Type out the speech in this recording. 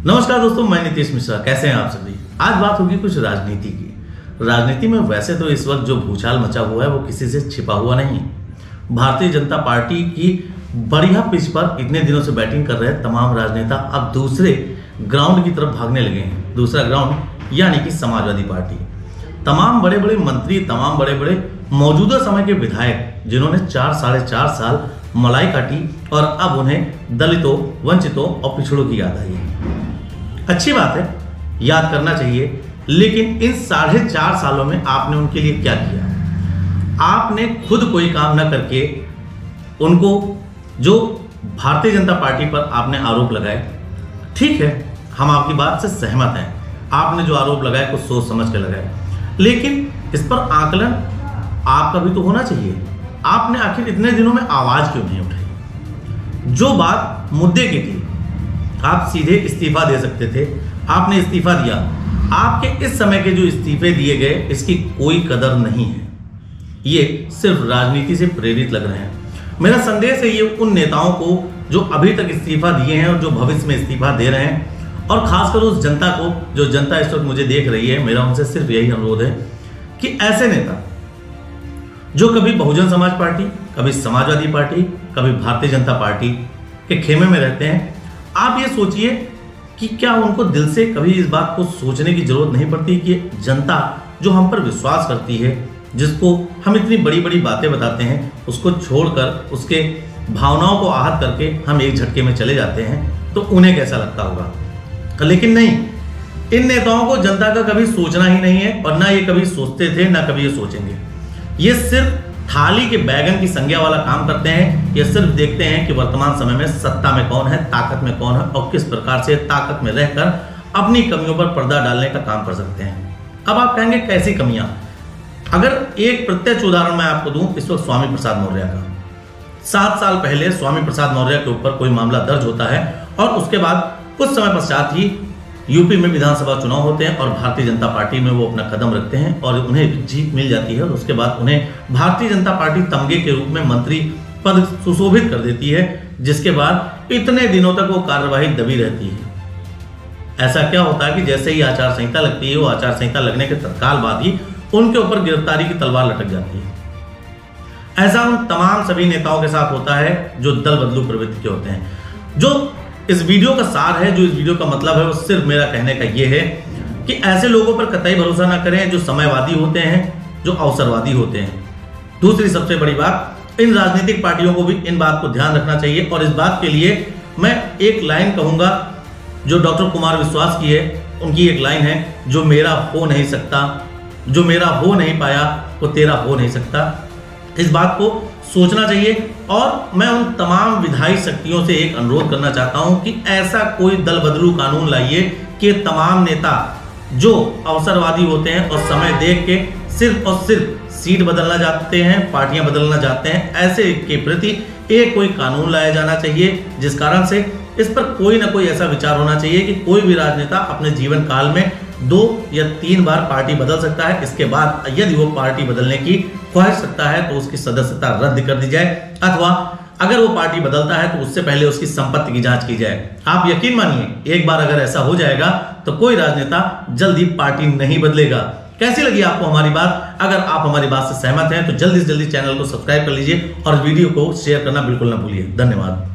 नमस्कार दोस्तों, मैं नीतीश मिश्रा। कैसे हैं आप सभी। आज बात होगी कुछ राजनीति की। राजनीति में वैसे तो इस वक्त जो भूचाल मचा हुआ है वो किसी से छिपा हुआ नहीं। भारतीय जनता पार्टी की बढ़िया पिच पर इतने दिनों से बैटिंग कर रहे तमाम राजनेता अब दूसरे ग्राउंड की तरफ भागने लगे हैं। दूसरा ग्राउंड यानी कि समाजवादी पार्टी। तमाम बड़े बड़े मंत्री, तमाम बड़े बड़े मौजूदा समय के विधायक जिन्होंने 4-4.5 साल मलाई काटी और अब उन्हें दलितों, वंचितों और पिछड़ों की याद आई है। अच्छी बात है, याद करना चाहिए, लेकिन इन 4.5 सालों में आपने उनके लिए क्या किया? आपने खुद कोई काम न करके उनको, जो भारतीय जनता पार्टी पर आपने आरोप लगाए, ठीक है, हम आपकी बात से सहमत हैं। आपने जो आरोप लगाए कुछ सोच समझ के लगाए, लेकिन इस पर आकलन आपका भी तो होना चाहिए। आपने आखिर इतने दिनों में आवाज क्यों नहीं उठाई? जो बात मुद्दे की थी, आप सीधे इस्तीफा दे सकते थे, आपने इस्तीफा दिया। आपके इस समय के जो इस्तीफे दिए गए इसकी कोई कदर नहीं है। ये सिर्फ राजनीति से प्रेरित लग रहे हैं। मेरा संदेश है ये उन नेताओं को जो अभी तक इस्तीफा दिए हैं और जो भविष्य में इस्तीफा दे रहे हैं, और खासकर उस जनता को जो जनता इस वक्त मुझे देख रही है। मेरा उनसे सिर्फ यही अनुरोध है कि ऐसे नेता जो कभी बहुजन समाज पार्टी, कभी समाजवादी पार्टी, कभी भारतीय जनता पार्टी के खेमे में रहते हैं, आप ये सोचिए कि क्या उनको दिल से कभी इस बात को सोचने की जरूरत नहीं पड़ती कि जनता जो हम पर विश्वास करती है, जिसको हम इतनी बड़ी बड़ी बातें बताते हैं, उसको छोड़कर उसके भावनाओं को आहत करके हम एक झटके में चले जाते हैं, तो उन्हें कैसा लगता होगा। लेकिन नहीं, इन नेताओं को जनता का कभी सोचना ही नहीं है, और ना ये कभी सोचते थे, ना कभी ये सोचेंगे। ये सिर्फ थाली के बैगन की संज्ञा वाला काम करते हैं। ये सिर्फ देखते हैं कि वर्तमान समय में सत्ता में कौन है, ताकत में कौन है, और किस प्रकार से ताकत में रहकर अपनी कमियों पर पर्दा डालने का काम कर सकते हैं। अब आप कहेंगे कैसी कमियां? अगर एक प्रत्यक्ष उदाहरण मैं आपको दूं, इस वक्त स्वामी प्रसाद मौर्य का। 7 साल पहले स्वामी प्रसाद मौर्य के ऊपर कोई मामला दर्ज होता है, और उसके बाद कुछ समय पश्चात ही यूपी में विधानसभा चुनाव होते हैं और भारतीय जनता पार्टी में वो अपना कदम रखते हैं और उन्हें जीत मिल जाती है। और उसके बाद उन्हें भारतीय जनता पार्टी तमगे के रूप में मंत्री पद सुशोभित कर देती है, जिसके बाद इतने दिनों तक वो कार्यवाही दबी रहती है। ऐसा क्या होता है कि जैसे ही आचार संहिता लगती है, वो आचार संहिता लगने के तत्काल बाद ही उनके ऊपर गिरफ्तारी की तलवार लटक जाती है। ऐसा उन तमाम सभी नेताओं के साथ होता है जो दल बदलू प्रवृत्ति के होते हैं। जो इस वीडियो का सार है, जो इस वीडियो का मतलब है, वो सिर्फ मेरा कहने का ये है कि ऐसे लोगों पर कतई भरोसा ना करें जो समयवादी होते हैं, जो अवसरवादी होते हैं। दूसरी सबसे बड़ी बात, इन राजनीतिक पार्टियों को भी इन बात को ध्यान रखना चाहिए, और इस बात के लिए मैं एक लाइन कहूंगा जो डॉक्टर कुमार विश्वास की है। उनकी एक लाइन है, जो मेरा हो नहीं सकता, जो मेरा हो नहीं पाया वो तेरा हो नहीं सकता। इस बात को सोचना चाहिए, और मैं उन तमाम विधायी शक्तियों से एक अनुरोध करना चाहता हूं कि ऐसा कोई दल बदलू कानून लाइए कि तमाम नेता जो अवसरवादी होते हैं और समय देख के सिर्फ और सिर्फ सीट बदलना चाहते हैं, पार्टियां बदलना चाहते हैं, ऐसे के प्रति एक कोई कानून लाया जाना चाहिए, जिस कारण से इस पर कोई ना कोई ऐसा विचार होना चाहिए कि कोई भी राजनेता अपने जीवन काल में 2 या 3 बार पार्टी बदल सकता है। इसके बाद यदि वो पार्टी बदलने की ख्वाहिश रखता है तो उसकी सदस्यता रद्द कर दी जाए, अथवा अगर वो पार्टी बदलता है तो उससे पहले उसकी संपत्ति की जांच की जाए। आप यकीन मानिए, एक बार अगर ऐसा हो जाएगा तो कोई राजनेता जल्दी पार्टी नहीं बदलेगा। कैसी लगी आपको हमारी बात? अगर आप हमारी बात से सहमत हैं तो जल्दी से जल्दी चैनल को सब्सक्राइब कर लीजिए और वीडियो को शेयर करना बिल्कुल ना भूलिए। धन्यवाद।